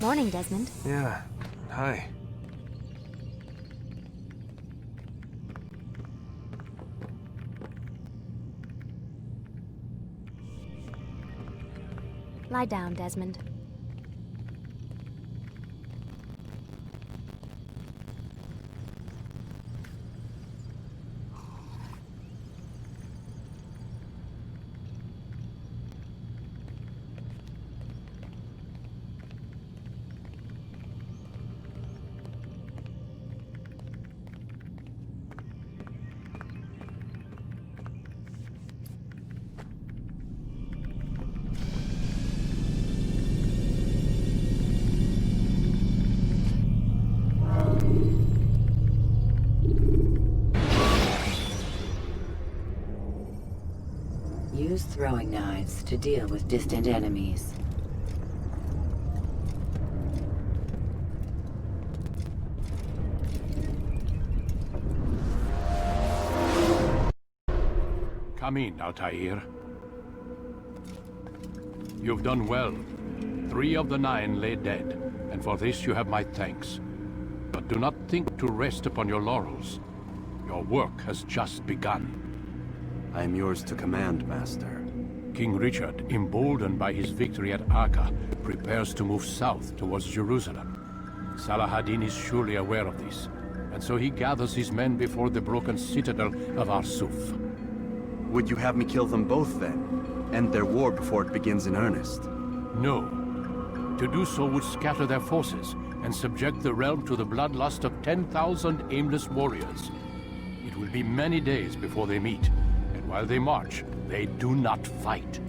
Morning, Desmond. Yeah. Hi. Lie down, Desmond. Use throwing knives to deal with distant enemies. Come in, Altair. You've done well. 3 of the 9 lay dead, and for this you have my thanks. But do not think to rest upon your laurels. Your work has just begun. I am yours to command, Master. King Richard, emboldened by his victory at Acre, prepares to move south towards Jerusalem. Salah-ad-Din is surely aware of this, and so he gathers his men before the broken citadel of Arsuf. Would you have me kill them both, then? End their war before it begins in earnest? No. To do so would scatter their forces, and subject the realm to the bloodlust of 10,000 aimless warriors. It will be many days before they meet, and while they march, they do not fight.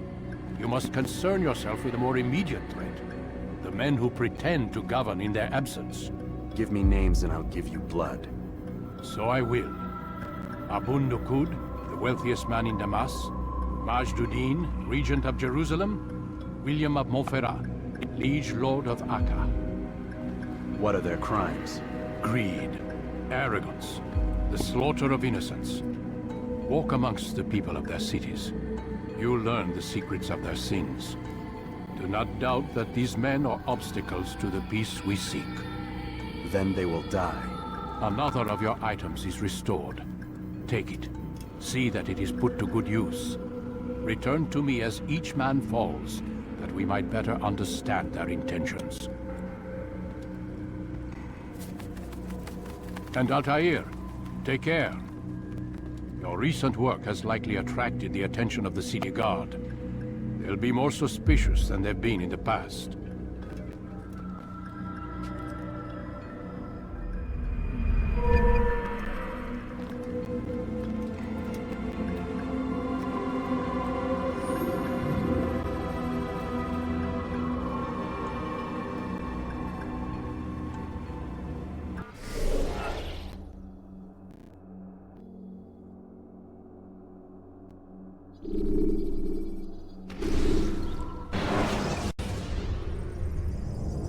You must concern yourself with a more immediate threat. The men who pretend to govern in their absence. Give me names and I'll give you blood. So I will. Abu Nuquod, the wealthiest man in Damascus, Majduddin, regent of Jerusalem, William of Montferrat, liege lord of Acre. What are their crimes? Greed, arrogance, the slaughter of innocents. Walk amongst the people of their cities. You'll learn the secrets of their sins. Do not doubt that these men are obstacles to the peace we seek. Then they will die. Another of your items is restored. Take it. See that it is put to good use. Return to me as each man falls, that we might better understand their intentions. And Altair, take care. Your recent work has likely attracted the attention of the city guard. They'll be more suspicious than they've been in the past.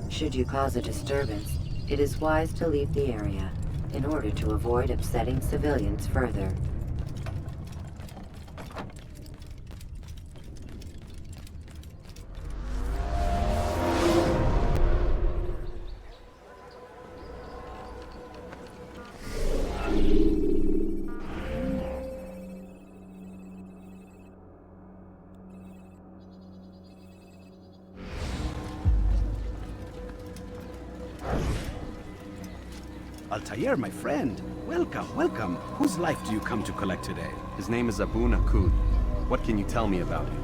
Should you cause a disturbance, it is wise to leave the area in order to avoid upsetting civilians further. Altair, my friend. Welcome, welcome. Whose life do you come to collect today? His name is Abu Nuquod. What can you tell me about him?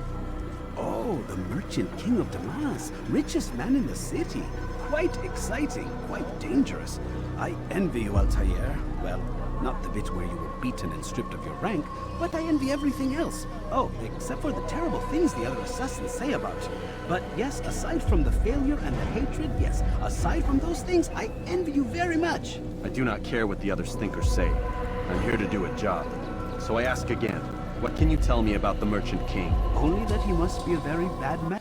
Oh, the merchant king of Damascus. Richest man in the city. Quite exciting, quite dangerous. I envy you, Altair. Well, not the bit where you were beaten and stripped of your rank, but I envy everything else. Oh, except for the terrible things the other assassins say about you. But yes, aside from the failure and the hatred, yes, aside from those things, I envy you very much. I do not care what the others think or say. I'm here to do a job. So I ask again, what can you tell me about the Merchant King? Only that he must be a very bad man.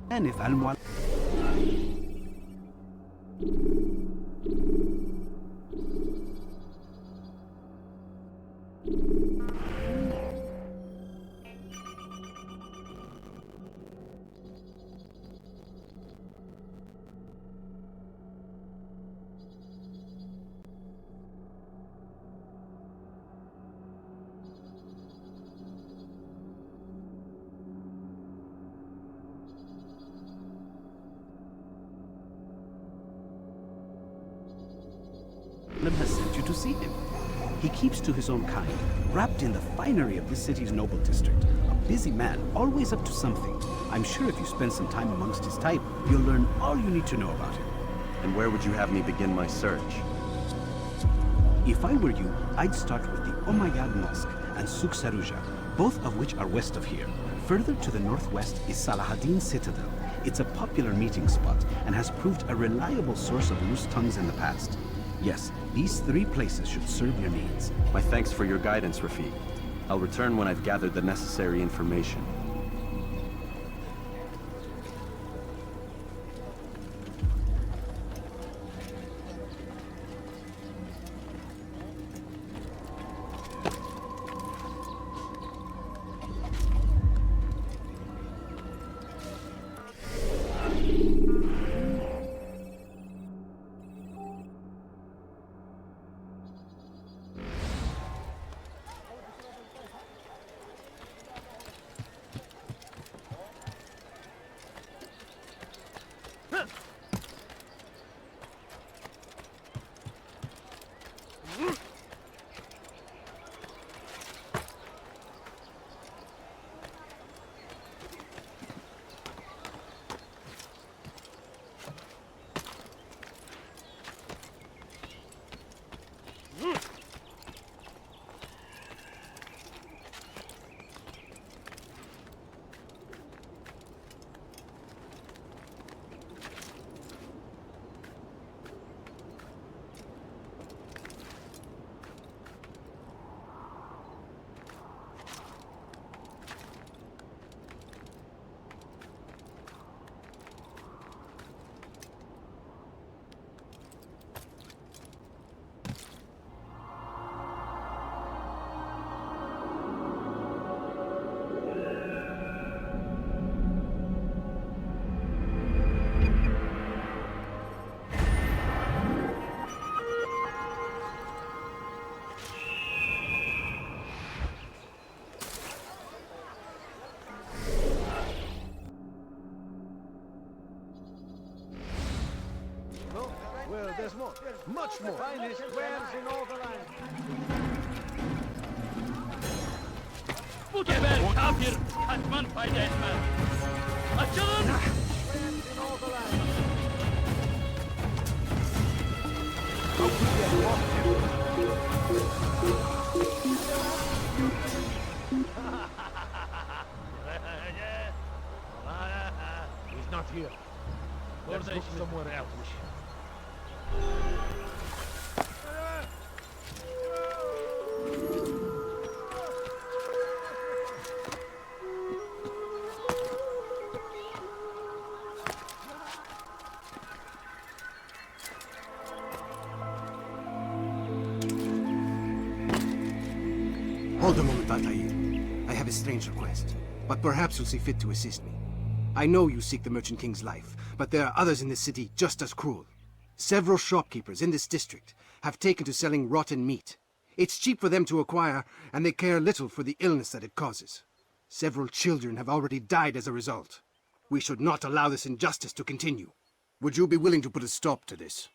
And if Al-Mual... has sent you to see him. He keeps to his own kind, wrapped in the finery of this city's noble district. A busy man, always up to something. I'm sure if you spend some time amongst his type, you'll learn all you need to know about him. And where would you have me begin my search? If I were you, I'd start with the Umayyad Mosque and Souk Saruja, both of which are west of here. Further to the northwest is Salahaddin Citadel. It's a popular meeting spot and has proved a reliable source of loose tongues in the past. Yes, these 3 places should serve your needs. My thanks for your guidance, Rafiq. I'll return when I've gathered the necessary information. Well, there's more. Much more. Finest wares in all the land. Bu geber kafir kaçman fayda etmez. Açılın! Wares in all the land. He's not here. Let's look somewhere else. Hold a moment, Altair. I have a strange request, but perhaps you'll see fit to assist me. I know you seek the Merchant King's life, but there are others in this city just as cruel. Several shopkeepers in this district have taken to selling rotten meat. It's cheap for them to acquire, and they care little for the illness that it causes. Several children have already died as a result. We should not allow this injustice to continue. Would you be willing to put a stop to this?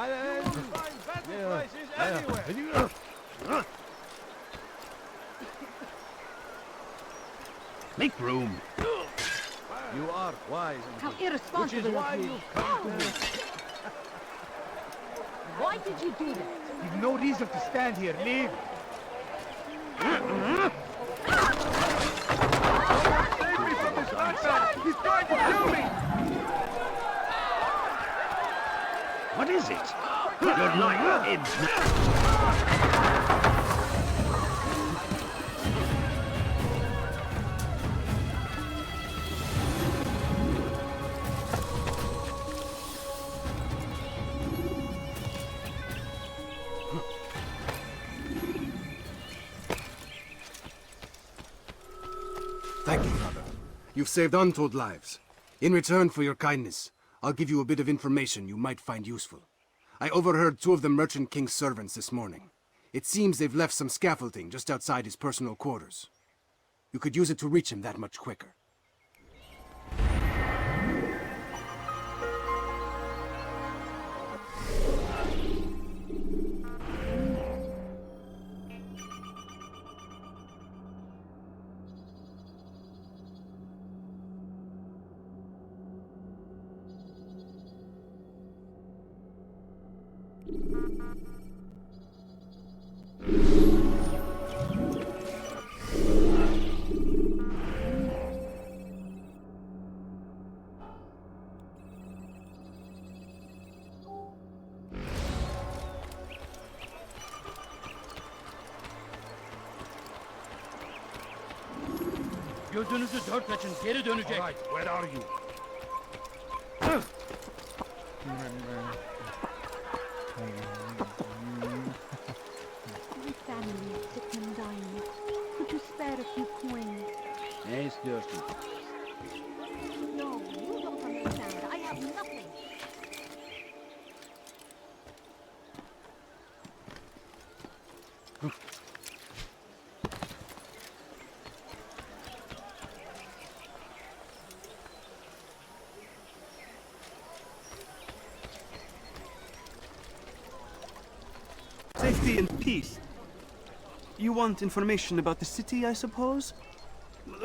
Find better prices anywhere. Make room. You are wise. How Which is irresponsible why of you. you've come to me. Why did you do that? You've no reason to stand here. Leave. He's trying to kill me! What is it? Your life ends now. Thank you, brother. You've saved untold lives. In return for your kindness, I'll give you a bit of information you might find useful. I overheard 2 of the Merchant King's servants this morning. It seems they've left some scaffolding just outside his personal quarters. You could use it to reach him that much quicker. Gözünüzü dört açın, geri dönecek. All right, where are you? My family is sick and dying. Could you spare a few coins? Ne istiyorsun? No, you don't understand. I have nothing. Safety and peace. You want information about the city, I suppose?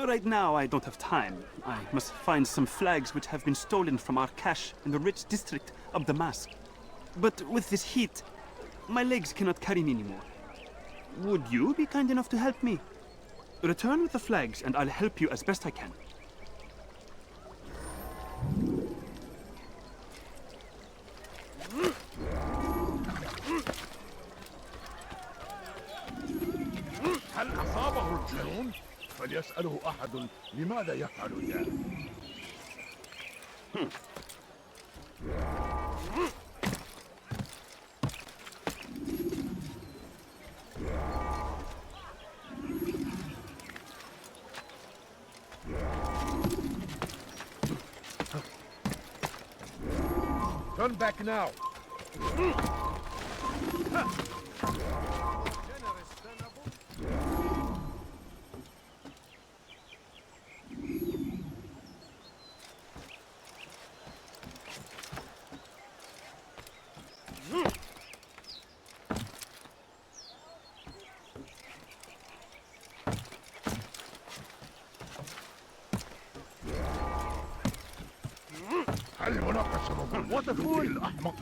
Right now, I don't have time. I must find some flags which have been stolen from our cache in the rich district of Damascus. But with this heat, my legs cannot carry me anymore. Would you be kind enough to help me? Return with the flags, and I'll help you as best I can. هل أصابه الجنون؟ فليسأله أحد لماذا يفعل ذلك. Turn back now. المناقشة وتفويل الأحمق.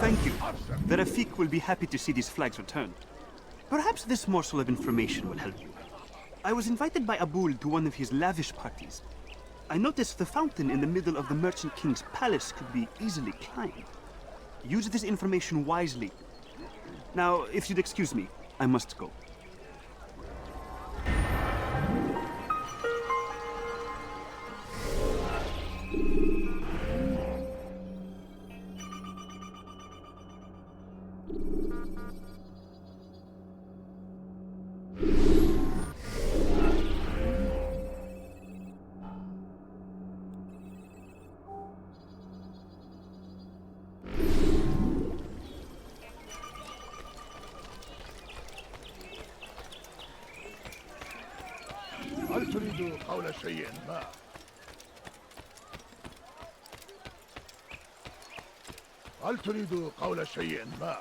Thank you. The Rafik will be happy to see these flags returned. Perhaps this morsel of information will help you. I was invited by Abul to one of his lavish parties. I noticed the fountain in the middle of the Merchant King's palace could be easily climbed. Use this information wisely. Now, if you'd excuse me, I must go. هل تريد قول شيء ما؟ هل تريد قول شيء ما؟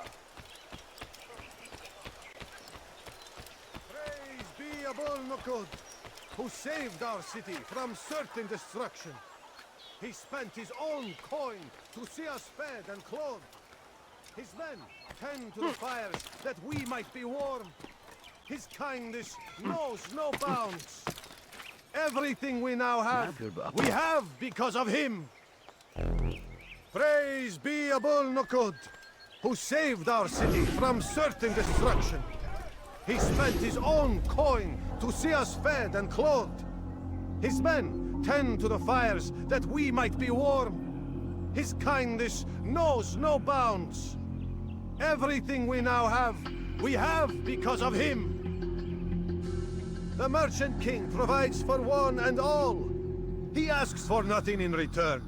Praise be Abul Nuquod, who saved our city from certain destruction. He spent his own coin to see us fed and clothed. His men tend to the fires that we might be warm. His kindness knows no bounds. Everything we now have, we have because of him. Praise be Abul Nuquod, who saved our city from certain destruction. He spent his own coin to see us fed and clothed. His men tend to the fires that we might be warm. His kindness knows no bounds. Everything we now have, we have because of him. The Merchant King provides for one and all. He asks for nothing in return.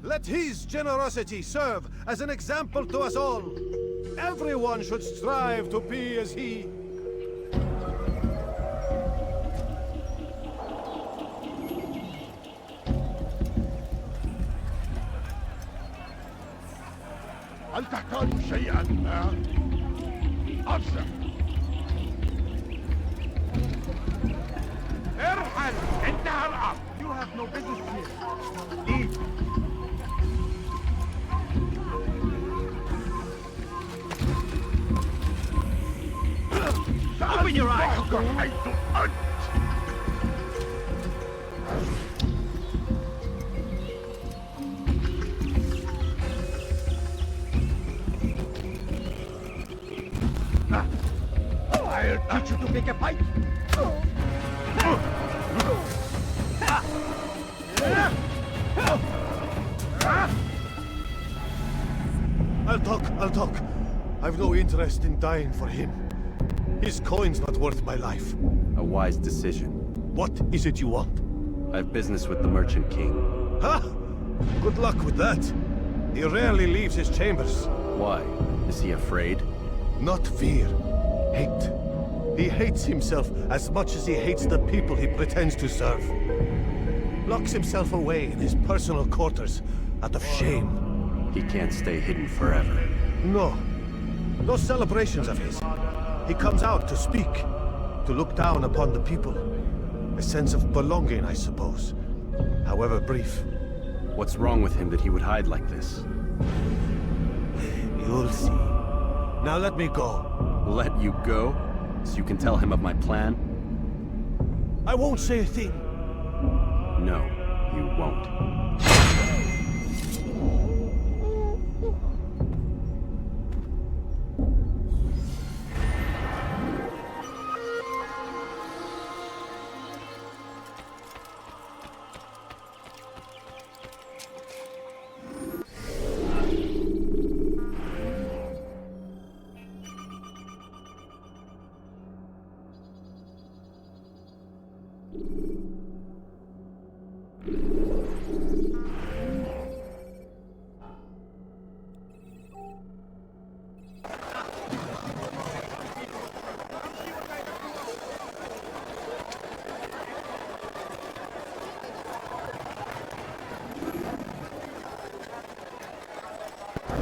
Let his generosity serve as an example to us all. Everyone should strive to be as he. هل تحتاج شيئا؟ أبشر. ارحل، انتهى الأمر. You have no business here. Leave. Open your eyes. I'll teach you to pick a fight. I'll talk. I've no interest in dying for him. His coin's not worth my life. A wise decision. What is it you want? I have business with the Merchant King. Ha! Good luck with that. He rarely leaves his chambers. Why? Is he afraid? Not fear. Hate. He hates himself as much as he hates the people he pretends to serve. Locks himself away in his personal quarters out of shame. He can't stay hidden forever. No. Those celebrations of his. He comes out to speak, to look down upon the people. A sense of belonging, I suppose. However brief. What's wrong with him that he would hide like this? You'll see. Now let me go. Let you go? So you can tell him of my plan? I won't say a thing. No, you won't.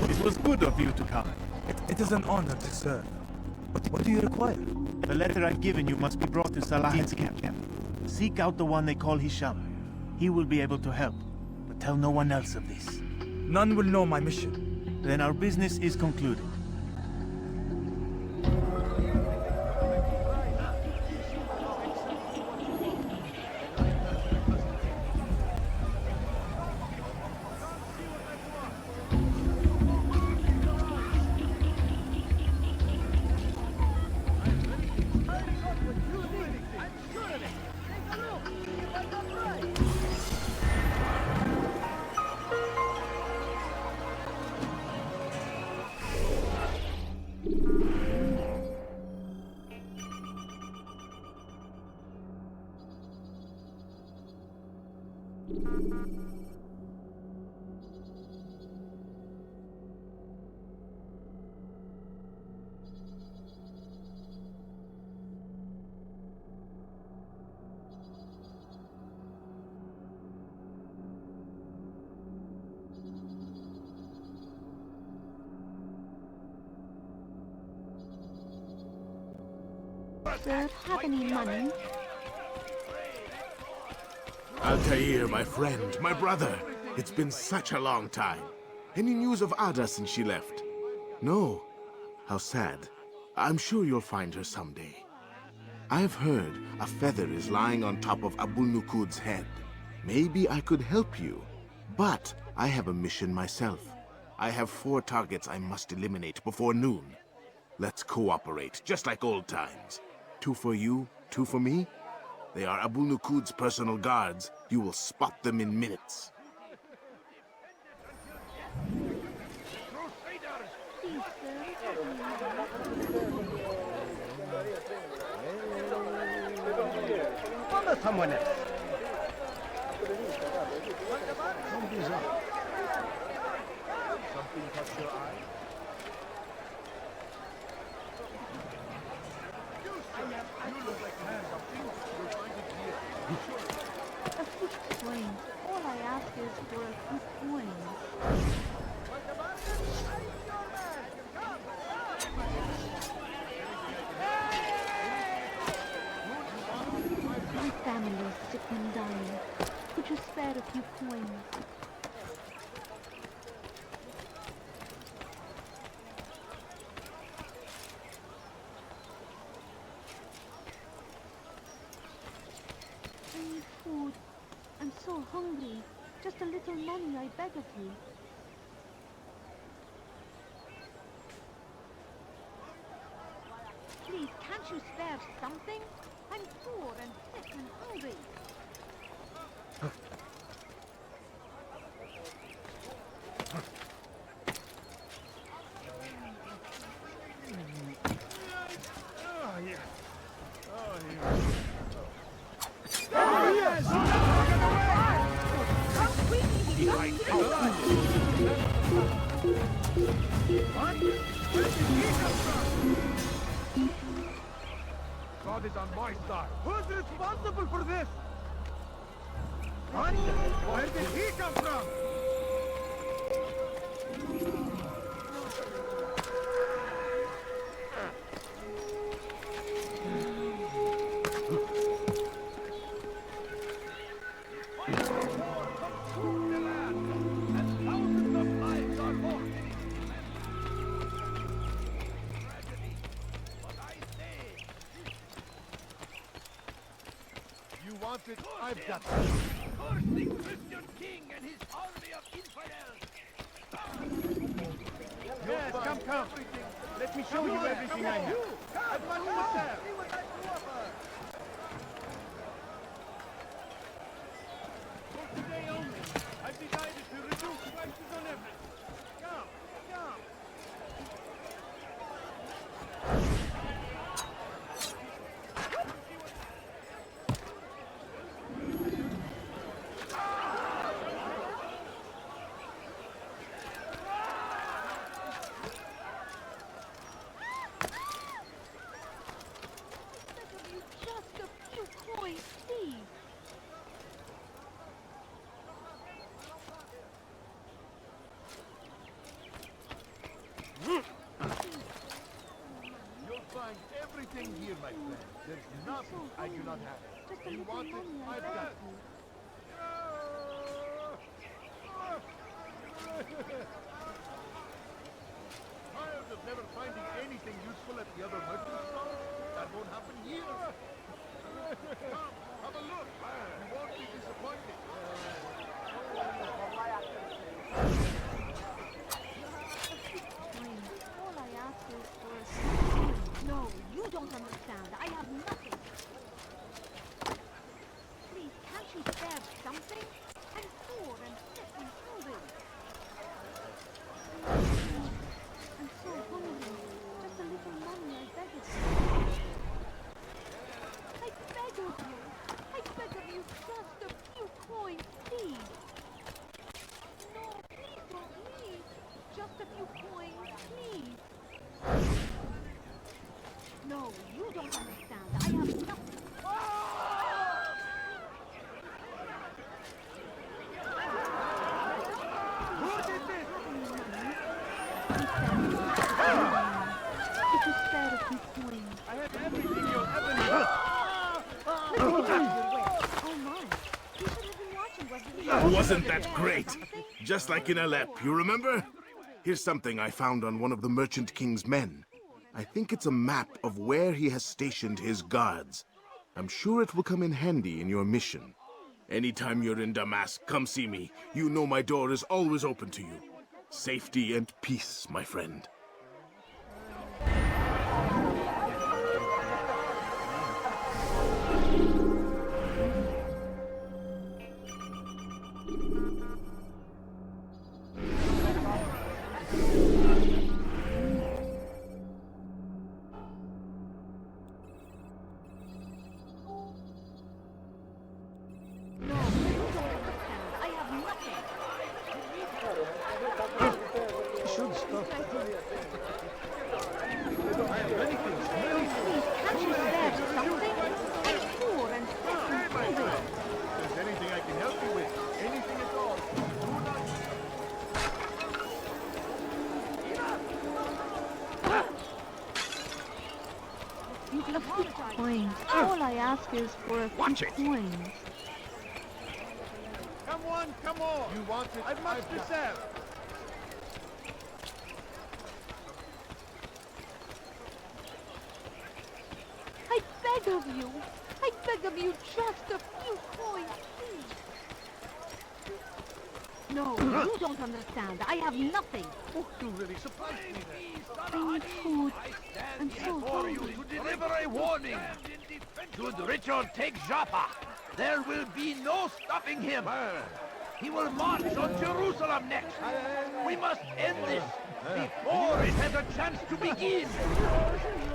It was good of you to come. It is an honor to serve. But what do you require? The letter I've given you must be brought to Saladin's camp. Seek out the one they call Hisham. He will be able to help, but tell no one else of this. None will know my mission. Then our business is concluded. Sir, have any money? Altair, my friend, my brother. It's been such a long time. Any news of Ada since she left? No. How sad. I'm sure you'll find her someday. I've heard a feather is lying on top of Abu Nuquod's head. Maybe I could help you. But I have a mission myself. I have 4 targets I must eliminate before noon. Let's cooperate, just like old times. 2 for you, 2 for me? They are Abu Nuqod's personal guards. You will spot them in minutes. Follow someone else. Something caught your eye? You look like man. You'll find it here. A few coins. All I ask is for a few coins. My family is sick and dying. Could you spare a few coins? I need food. I'm so hungry. Just a little money, I beg of you. Please, can't you spare something? I'm poor and sick and hungry. God is on my side. Who's responsible for this? What? Where did he come from? I've got it. The Christian king and his army of infidels! Yes, come. Let me show you everything I have. I've got more there. For today only, I've decided to reduce prices on everything. Come. Everything here, my friend. There's nothing I do not have. Just a You little want it? money, I I've beg got of it. you. Tired of never finding anything useful at the other merchant store? That won't happen here. Come, have a look. You won't be disappointed. All I ask is for a... No, you don't understand. I have nothing. Please, can't you spare something? I'm poor and sick and hungry. I'm so hungry. Just a little money, I beg of you. I beg of you. I beg of you, just a few coins, please. No, please don't leave. Just a few coins, please. No, you don't understand. I have nothing. Who did this? If you spare a few coins. I have everything you'll ever need. Oh my. You should have been watching, wasn't you? Wasn't that great? Just like in Aleppo, you remember? Here's something I found on one of the Merchant King's men. I think it's a map of where he has stationed his guards. I'm sure it will come in handy in your mission. Anytime you're in Damascus, come see me. You know my door is always open to you. Safety and peace, my friend. All I ask is for a few coins. Come on, come on! You want it? I've much to sell! I beg of you! I beg of you just a few coins, please! No, you don't understand. I have nothing. Oh, you really surprised me there. I need food. I'm so hungry. To deliver a warning. Should Richard take Joppa, there will be no stopping him. He will march on Jerusalem next. We must end this before it has a chance to begin.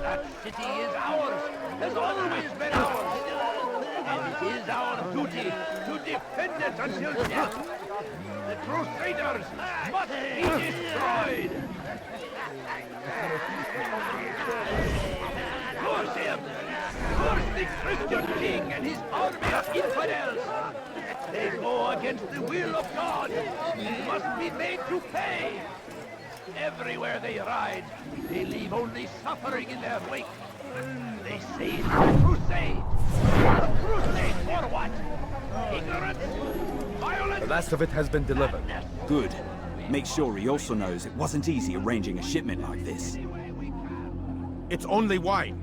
That city is ours, has always been ours. And it is our duty to defend it until death. The Crusaders must be destroyed. Force him! Force the Christian king and his army of infidels! They go against the will of God! He must be made to pay! Everywhere they ride, they leave only suffering in their wake. They say it's a crusade! A crusade for what? Ignorance? Violence? The last of it has been delivered. Good. Make sure he also knows it wasn't easy arranging a shipment like this. It's only wine.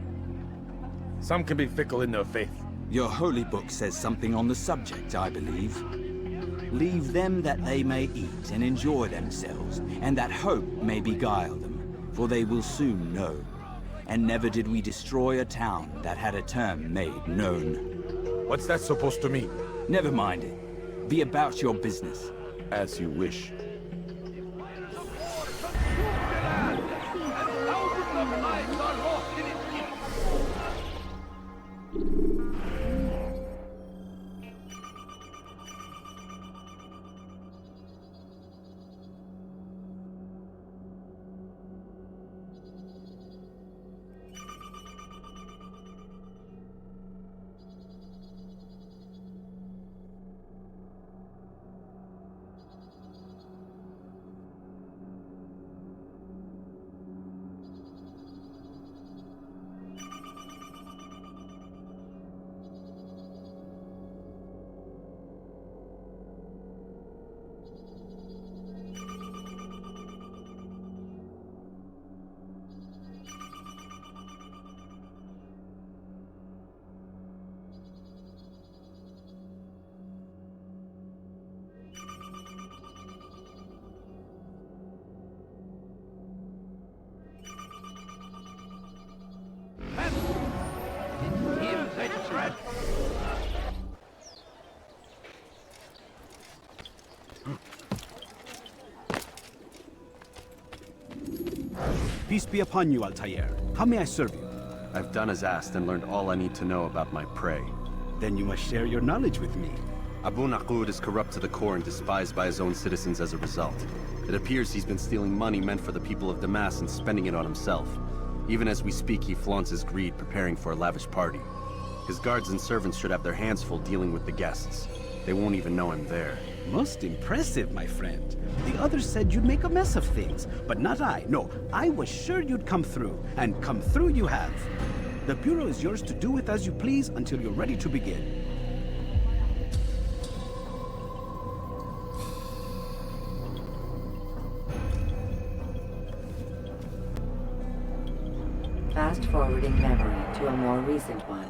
Some can be fickle in their faith. Your holy book says something on the subject, I believe. Leave them that they may eat and enjoy themselves, and that hope may beguile them, for they will soon know. And never did we destroy a town that had a term made known. What's that supposed to mean? Never mind it. Be about your business. As you wish. Peace be upon you, Altair. How may I serve you? I've done as asked and learned all I need to know about my prey. Then you must share your knowledge with me. Abu Nuquod is corrupt to the core and despised by his own citizens as a result. It appears he's been stealing money meant for the people of Damascus and spending it on himself. Even as we speak, he flaunts his greed, preparing for a lavish party. His guards and servants should have their hands full dealing with the guests. They won't even know I'm there. Most impressive, my friend. The others said you'd make a mess of things, but not I. No, I was sure you'd come through, and come through you have. The Bureau is yours to do with as you please until you're ready to begin. Fast-forwarding memory to a more recent one.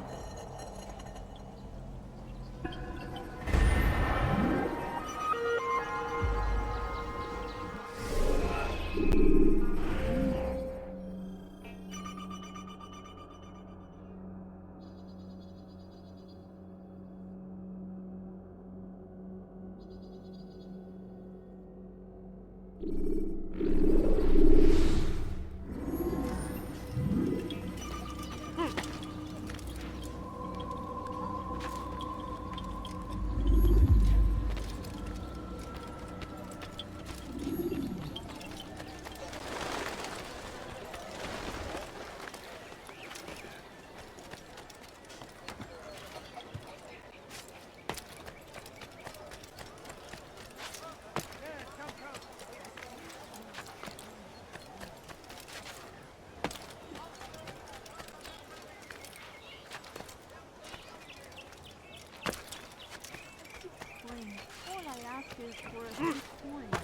for a few coins.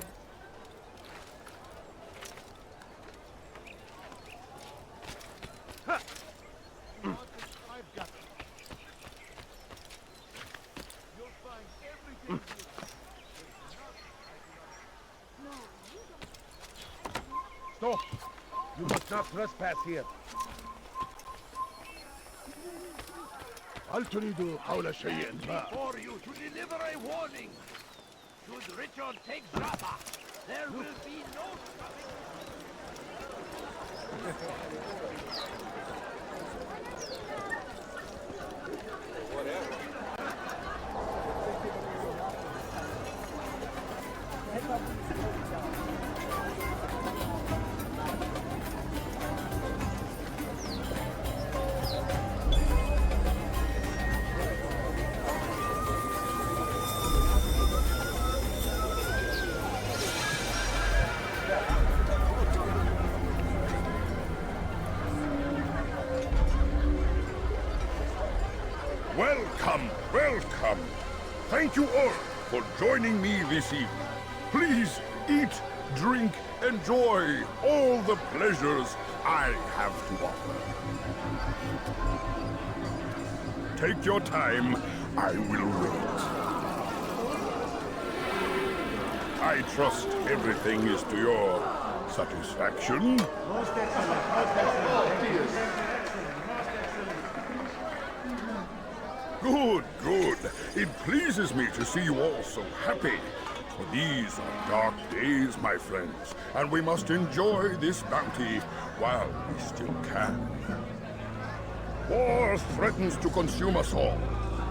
I've got it. You'll find everything Stop! You must not trespass here. هل تريد حول شيء ما؟ For you to deliver a warning. Should Richard take Joppa, there will be no stopping. Welcome, welcome. Thank you all for joining me this evening. Please eat, drink, enjoy all the pleasures I have to offer. Take your time, I will wait. I trust everything is to your satisfaction. Good, good. It pleases me to see you all so happy. For these are dark days, my friends, and we must enjoy this bounty while we still can. War threatens to consume us all.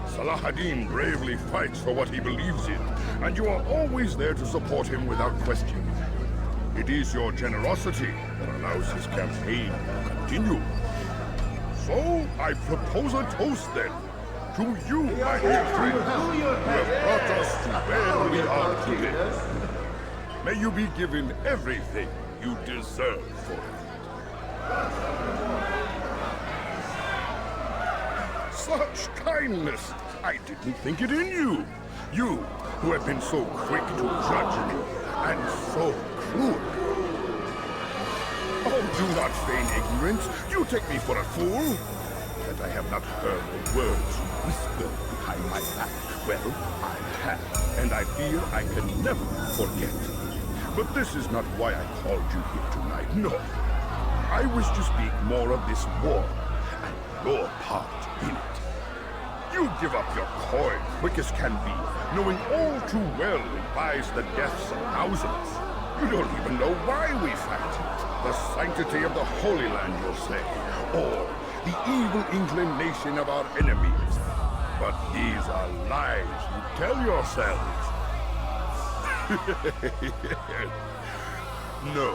Salah ad-Din bravely fights for what he believes in, and you are always there to support him without question. It is your generosity that allows his campaign to continue. So, I propose a toast then. To you, my dear friends, who have brought us to where we are today. May you be given everything you deserve for it. Such kindness! I didn't think it in you. You, who have been so quick to judge me, and so cruel. Oh, do not feign ignorance. You take me for a fool. That I have not heard the words you whisper behind my back. Well, I have, and I fear I can never forget. But this is not why I called you here tonight, no. I wish to speak more of this war, and your part in it. You give up your coin quick as can be, knowing all too well it buys the deaths of thousands. You don't even know why we fight. The sanctity of the Holy Land, you'll say, or the evil inclination of our enemies. But these are lies you tell yourselves. No,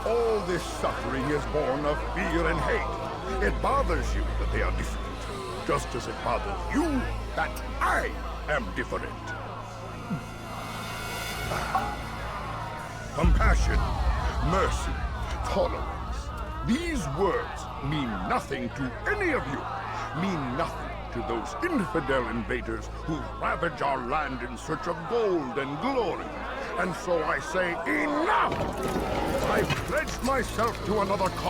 all this suffering is born of fear and hate. It bothers you that they are different, just as it bothers you that I am different. Compassion, mercy, tolerance. These words mean nothing to any of you, mean nothing to those infidel invaders who ravage our land in search of gold and glory. And so I say, enough! I've pledged myself to another cause.